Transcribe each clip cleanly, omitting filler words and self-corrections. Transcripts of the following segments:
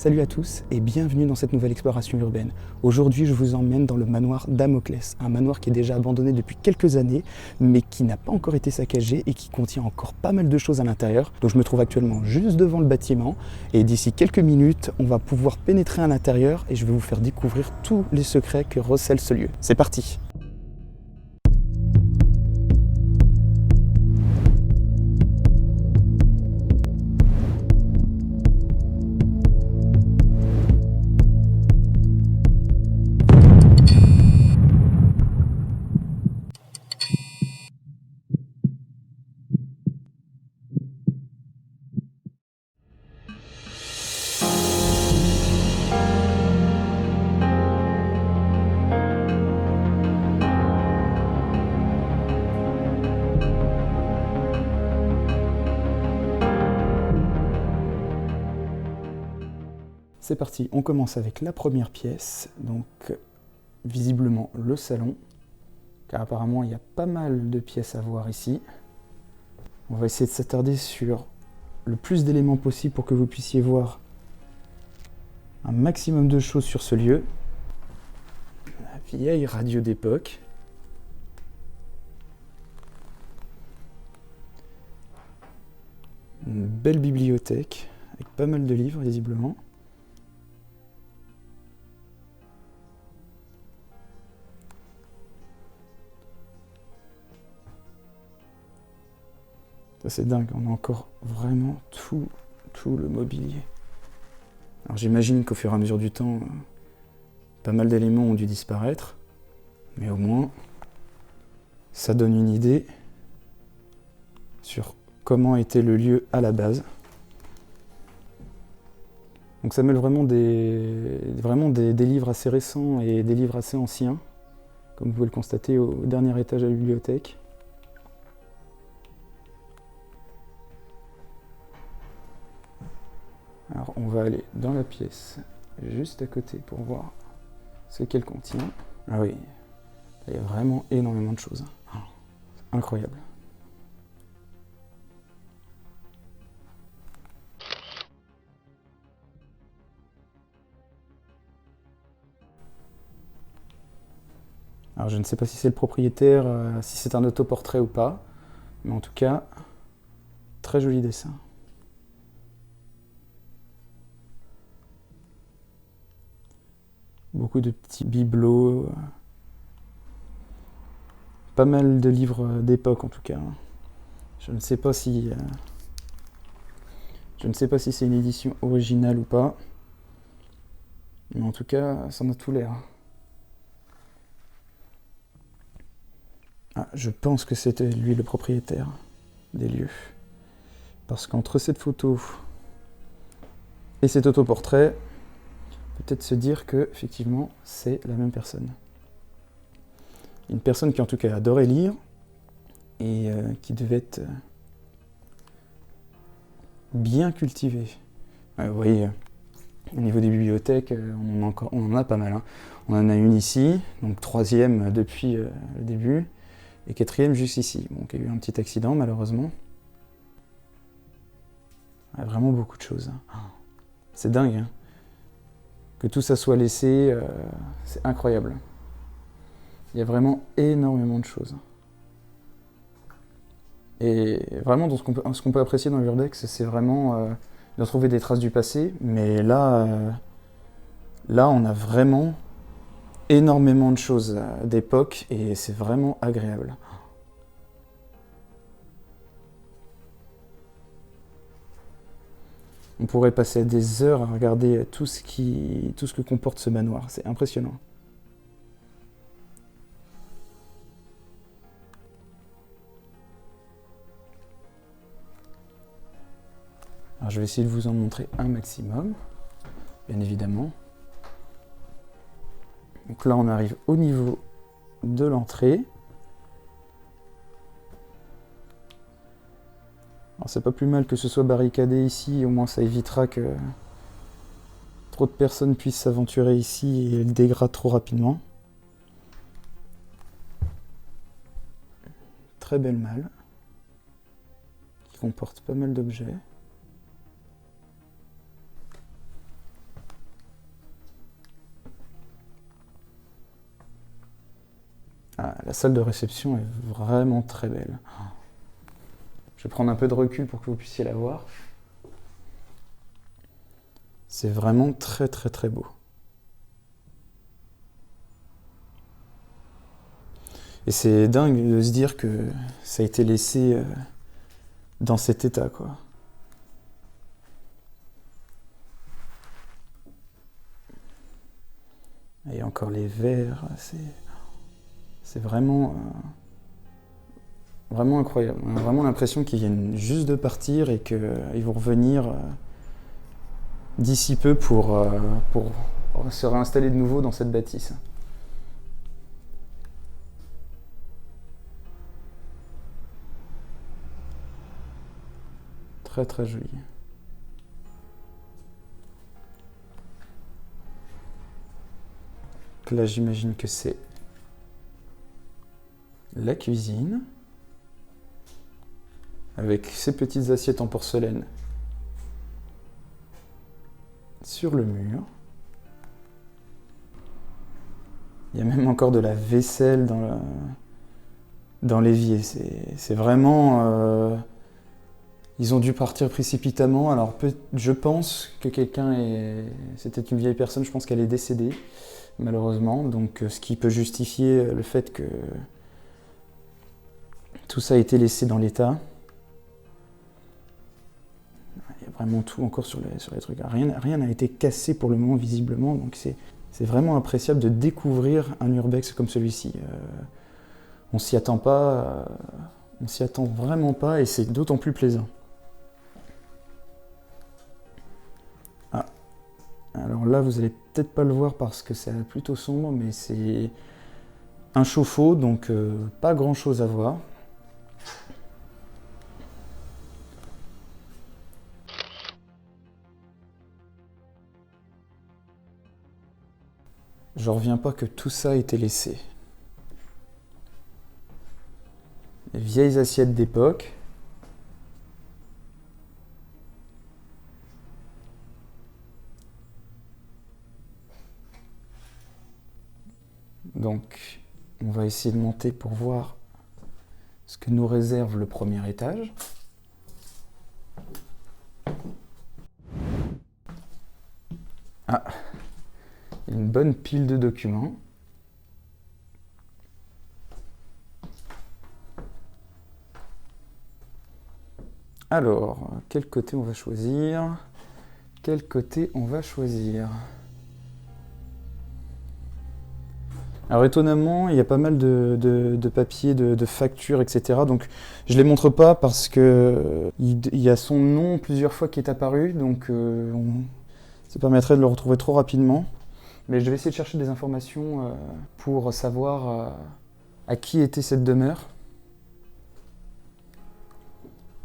Salut à tous et bienvenue dans cette nouvelle exploration urbaine. Aujourd'hui, je vous emmène dans le manoir Damoclès, un manoir qui est déjà abandonné depuis quelques années, mais qui n'a pas encore été saccagé et qui contient encore pas mal de choses à l'intérieur. Donc je me trouve actuellement juste devant le bâtiment et d'ici quelques minutes, on va pouvoir pénétrer à l'intérieur et je vais vous faire découvrir tous les secrets que recèle ce lieu. C'est parti! C'est parti, on commence avec la première pièce, donc visiblement le salon, car apparemment il y a pas mal de pièces à voir ici. On va essayer de s'attarder sur le plus d'éléments possible pour que vous puissiez voir un maximum de choses sur ce lieu. La vieille radio d'époque. Une belle bibliothèque avec pas mal de livres visiblement. Ça c'est dingue, on a encore vraiment tout le mobilier. Alors j'imagine qu'au fur et à mesure du temps, pas mal d'éléments ont dû disparaître, mais au moins ça donne une idée sur comment était le lieu à la base. Donc ça mêle vraiment des livres assez récents et des livres assez anciens, comme vous pouvez le constater au dernier étage de la bibliothèque. Alors on va aller dans la pièce juste à côté pour voir ce qu'elle contient. Ah oui, il y a vraiment énormément de choses. Incroyable. Alors je ne sais pas si c'est le propriétaire, si c'est un autoportrait ou pas, mais en tout cas, très joli dessin. Beaucoup de petits bibelots, pas mal de livres d'époque en tout cas. Je ne sais pas si c'est une édition originale ou pas, mais en tout cas, ça en a tout l'air. Ah, je pense que c'était lui le propriétaire des lieux. Parce qu'entre cette photo et cet autoportrait, peut-être se dire que effectivement c'est la même personne. Une personne qui en tout cas adorait lire et qui devait être bien cultivée. Vous voyez, au niveau des bibliothèques, on en a pas mal. On en a une ici, donc troisième depuis le début, et quatrième juste ici. Bon, il y a eu un petit accident malheureusement. Il y a vraiment beaucoup de choses. C'est dingue, hein. Que tout ça soit laissé, c'est incroyable. Il y a vraiment énormément de choses. Et vraiment, ce qu'on peut apprécier dans l'urbex, c'est vraiment de retrouver des traces du passé, mais là, on a vraiment énormément de choses d'époque et c'est vraiment agréable. On pourrait passer des heures à regarder tout ce que comporte ce manoir, c'est impressionnant. Alors je vais essayer de vous en montrer un maximum, bien évidemment. Donc là on arrive au niveau de l'entrée. Alors c'est pas plus mal que ce soit barricadé ici, au moins ça évitera que trop de personnes puissent s'aventurer ici et le dégradent trop rapidement. Très belle malle, qui comporte pas mal d'objets. Ah, la salle de réception est vraiment très belle. Je vais prendre un peu de recul pour que vous puissiez la voir. C'est vraiment très très très beau. Et c'est dingue de se dire que ça a été laissé dans cet état, quoi. Et encore les verres, c'est vraiment, vraiment incroyable. On a vraiment l'impression qu'ils viennent juste de partir et qu'ils vont revenir d'ici peu pour se réinstaller de nouveau dans cette bâtisse. Très très joli. Donc là, j'imagine que c'est la cuisine, avec ces petites assiettes en porcelaine sur le mur. Il y a même encore de la vaisselle dans l'évier. C'est vraiment... ils ont dû partir précipitamment. Alors je pense que c'était une vieille personne, je pense qu'elle est décédée, malheureusement. Donc ce qui peut justifier le fait que tout ça a été laissé dans l'état. Il y a vraiment tout encore sur les trucs. Rien n'a été cassé pour le moment, visiblement. Donc c'est vraiment appréciable de découvrir un urbex comme celui-ci. On s'y attend pas, on s'y attend vraiment pas, et c'est d'autant plus plaisant. Ah, alors là, vous allez peut-être pas le voir parce que c'est plutôt sombre, mais c'est un chauffe-eau, donc pas grand-chose à voir. Je reviens pas que tout ça ait été laissé. Les vieilles assiettes d'époque. Donc, on va essayer de monter pour voir ce que nous réserve le premier étage. Ah, une bonne pile de documents. Alors, quel côté on va choisir? Quel côté on va choisir? Alors étonnamment, il y a pas mal de papiers, de factures, etc. Donc je ne les montre pas parce que il y a son nom plusieurs fois qui est apparu, donc ça permettrait de le retrouver trop rapidement. Mais je vais essayer de chercher des informations pour savoir à qui était cette demeure.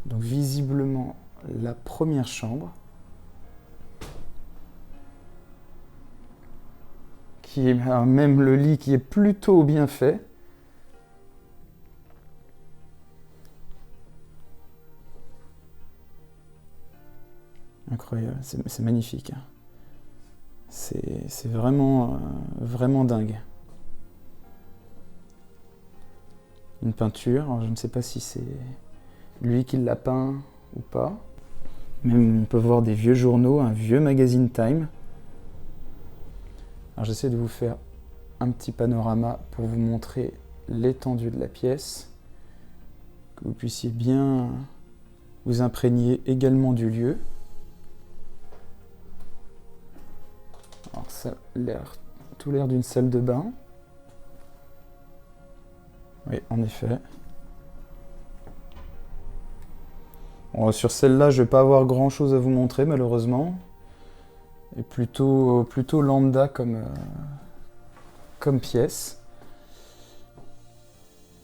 Donc visiblement la première chambre, qui est même le lit qui est plutôt bien fait. Incroyable, c'est magnifique. C'est vraiment, vraiment dingue. Une peinture, alors je ne sais pas si c'est lui qui l'a peint ou pas. Même on peut voir des vieux journaux, un vieux magazine Time. Alors j'essaie de vous faire un petit panorama pour vous montrer l'étendue de la pièce, que vous puissiez bien vous imprégner également du lieu. Alors ça a tout l'air d'une salle de bain. Oui, en effet. Bon, sur celle-là, je ne vais pas avoir grand-chose à vous montrer, malheureusement. Et plutôt lambda comme pièce.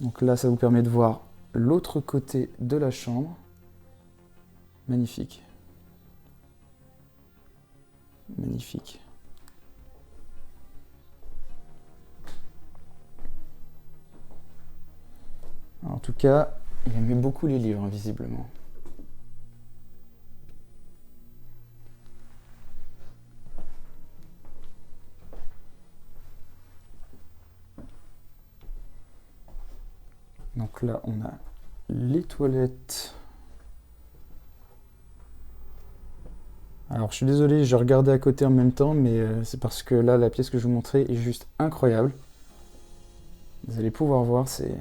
Donc là, ça vous permet de voir l'autre côté de la chambre. Magnifique. Magnifique. En tout cas, il aimait beaucoup les livres, visiblement. Donc là, on a les toilettes. Alors je suis désolé, je regardais à côté en même temps, mais c'est parce que là, la pièce que je vous montrais est juste incroyable. Vous allez pouvoir voir, c'est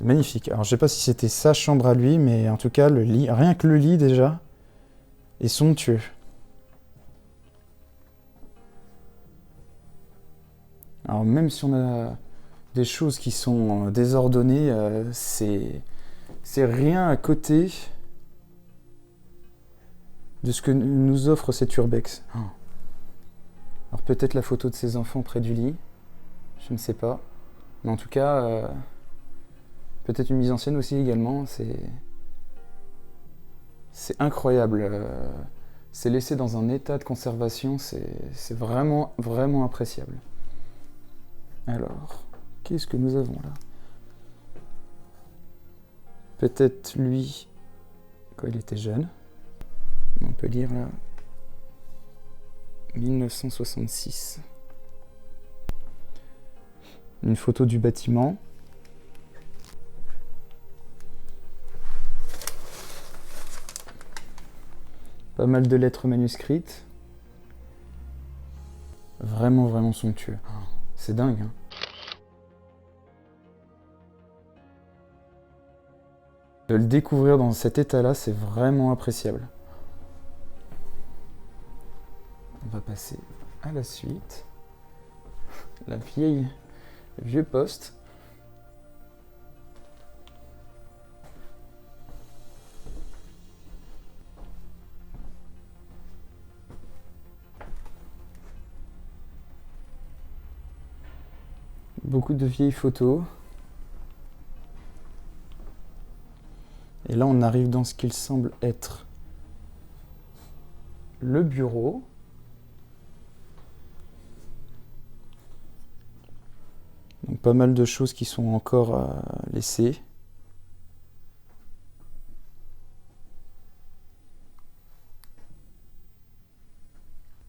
magnifique. Alors je sais pas si c'était sa chambre à lui, mais en tout cas, le lit, rien que le lit déjà, est somptueux. Alors même si on a des choses qui sont désordonnées, c'est rien à côté de ce que nous offre cet urbex. Alors peut-être la photo de ses enfants près du lit, je ne sais pas. Mais en tout cas, peut-être une mise en scène aussi également, c'est incroyable. C'est laissé dans un état de conservation, c'est vraiment, vraiment appréciable. Alors, qu'est-ce que nous avons là? Peut-être lui, quand il était jeune. On peut lire là, 1966. Une photo du bâtiment. Pas mal de lettres manuscrites. Vraiment, vraiment somptueux. C'est dingue, hein. De le découvrir dans cet état-là, c'est vraiment appréciable. On va passer à la suite. Le vieux poste. Beaucoup de vieilles photos. Et là, on arrive dans ce qu'il semble être le bureau. Donc, pas mal de choses qui sont encore laissées.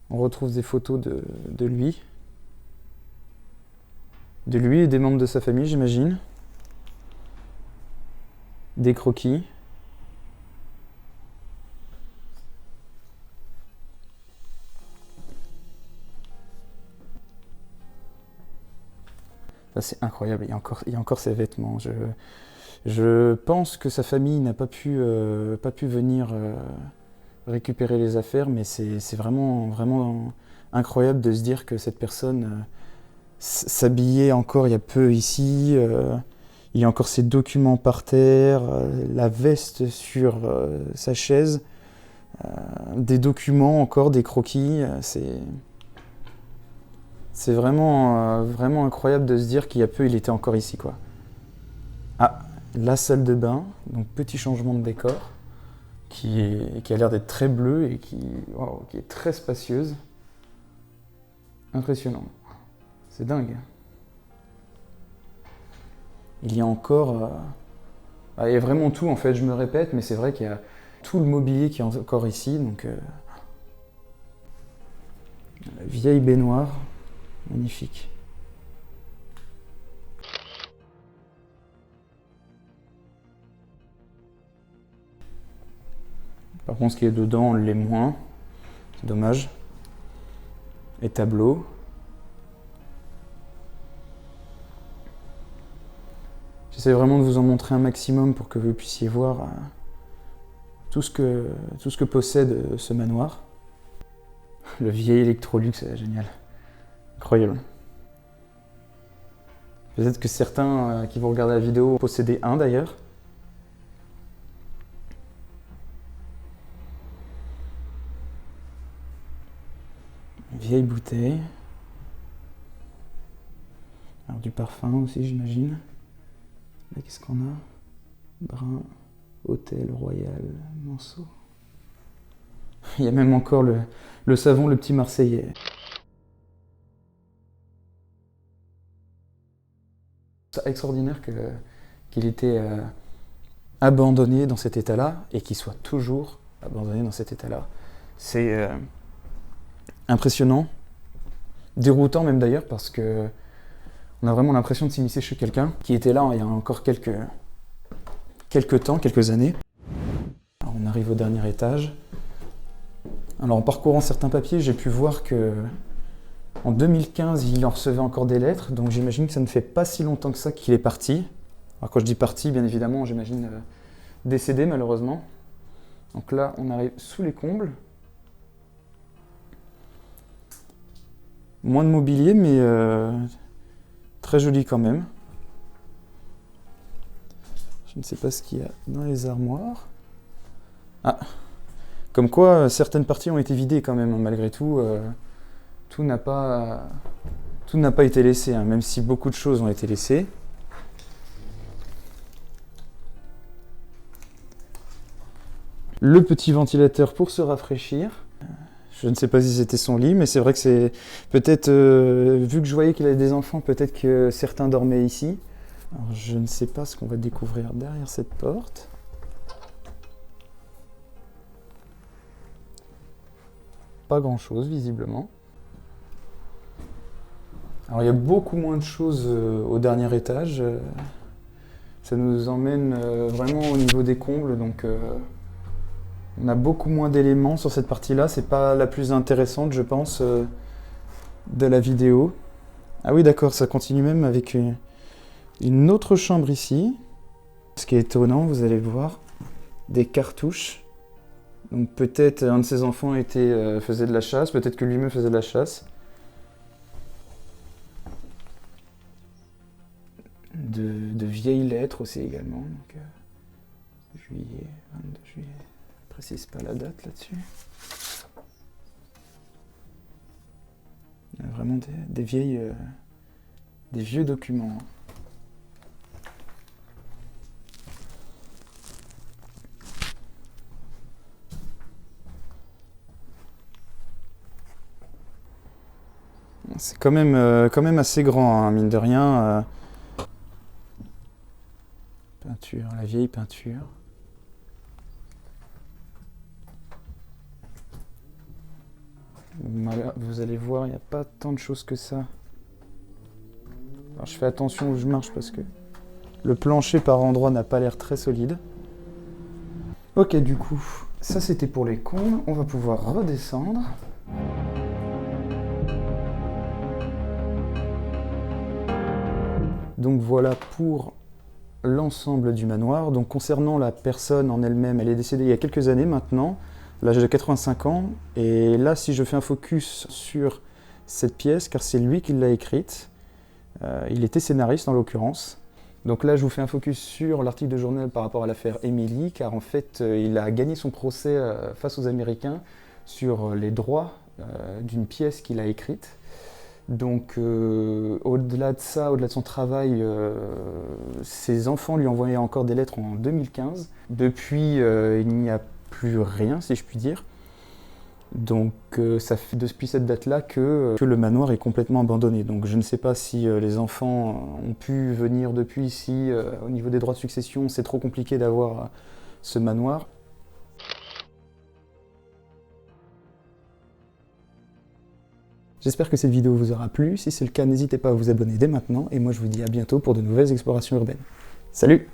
On retrouve des photos de lui. De lui et des membres de sa famille, j'imagine. Des croquis. Ça, c'est incroyable, il y a encore ses vêtements. Je pense que sa famille n'a pas pu venir récupérer les affaires, mais c'est vraiment, vraiment incroyable de se dire que cette personne s'habillait encore il y a peu ici. Il y a encore ses documents par terre, la veste sur sa chaise, des documents encore, des croquis. C'est vraiment, vraiment incroyable de se dire qu'il y a peu, il était encore ici, quoi. Ah, la salle de bain, donc petit changement de décor, qui a l'air d'être très bleue et qui est très spacieuse. Impressionnant. C'est dingue. Il y a encore... il y a vraiment tout, en fait, je me répète, mais c'est vrai qu'il y a tout le mobilier qui est encore ici, donc... la vieille baignoire, magnifique. Par contre, ce qui est dedans, on l'est moins. C'est dommage. Et tableau. J'essaie vraiment de vous en montrer un maximum pour que vous puissiez voir tout ce que possède ce manoir. Le vieil Electrolux, c'est génial. Incroyable. Peut-être que certains qui vont regarder la vidéo possédaient un d'ailleurs. Une vieille bouteille. Alors du parfum aussi, j'imagine. Là, qu'est-ce qu'on a? Brun, Hôtel Royal, Manceau. Il y a même encore le savon, le petit Marseillais. C'est extraordinaire qu'il était abandonné dans cet état-là et qu'il soit toujours abandonné dans cet état-là. C'est impressionnant, déroutant même d'ailleurs, parce que On a vraiment l'impression de s'immiscer chez quelqu'un qui était là il y a encore quelques temps, quelques années. Alors, on arrive au dernier étage. Alors en parcourant certains papiers, j'ai pu voir que en 2015, il en recevait encore des lettres, donc j'imagine que ça ne fait pas si longtemps que ça qu'il est parti. Alors quand je dis parti, bien évidemment, j'imagine décédé malheureusement. Donc là, on arrive sous les combles. Moins de mobilier, mais très joli quand même. Je ne sais pas ce qu'il y a dans les armoires. Ah, comme quoi certaines parties ont été vidées quand même, malgré tout. Tout n'a pas été laissé, hein, même si beaucoup de choses ont été laissées. Le petit ventilateur pour se rafraîchir. Je ne sais pas si c'était son lit, mais c'est vrai que c'est peut-être, vu que je voyais qu'il avait des enfants, peut-être que certains dormaient ici. Alors, je ne sais pas ce qu'on va découvrir derrière cette porte. Pas grand-chose, visiblement. Alors, il y a beaucoup moins de choses au dernier étage. Ça nous emmène vraiment au niveau des combles, donc on a beaucoup moins d'éléments sur cette partie-là. C'est pas la plus intéressante, je pense, de la vidéo. Ah oui, d'accord, ça continue même avec une autre chambre ici. Ce qui est étonnant, vous allez le voir, des cartouches. Donc peut-être un de ses enfants faisait de la chasse, peut-être que lui-même faisait de la chasse. De vieilles lettres aussi également. Donc, juillet, 22 juillet. Je ne précise pas la date là-dessus. Il y a vraiment des vieux documents. C'est quand même assez grand, hein, mine de rien. Peinture, la vieille peinture. Vous allez voir, il n'y a pas tant de choses que ça. Alors je fais attention où je marche parce que le plancher par endroits n'a pas l'air très solide. Ok, du coup, ça c'était pour les combles. On va pouvoir redescendre. Donc voilà pour l'ensemble du manoir. Donc concernant la personne en elle-même, elle est décédée il y a quelques années maintenant, à l'âge de 85 ans. Et là, si je fais un focus sur cette pièce, car c'est lui qui l'a écrite, il était scénariste en l'occurrence. Donc là, je vous fais un focus sur l'article de journal par rapport à l'affaire Emily, car en fait, il a gagné son procès face aux Américains sur les droits d'une pièce qu'il a écrite. Donc au-delà de ça, au-delà de son travail, ses enfants lui envoyaient encore des lettres en 2015. Depuis, il n'y a plus rien, si je puis dire. Donc ça fait depuis cette date-là que le manoir est complètement abandonné. Donc je ne sais pas si les enfants ont pu venir depuis, si au niveau des droits de succession, c'est trop compliqué d'avoir ce manoir. J'espère que cette vidéo vous aura plu. Si c'est le cas, n'hésitez pas à vous abonner dès maintenant. Et moi, je vous dis à bientôt pour de nouvelles explorations urbaines. Salut!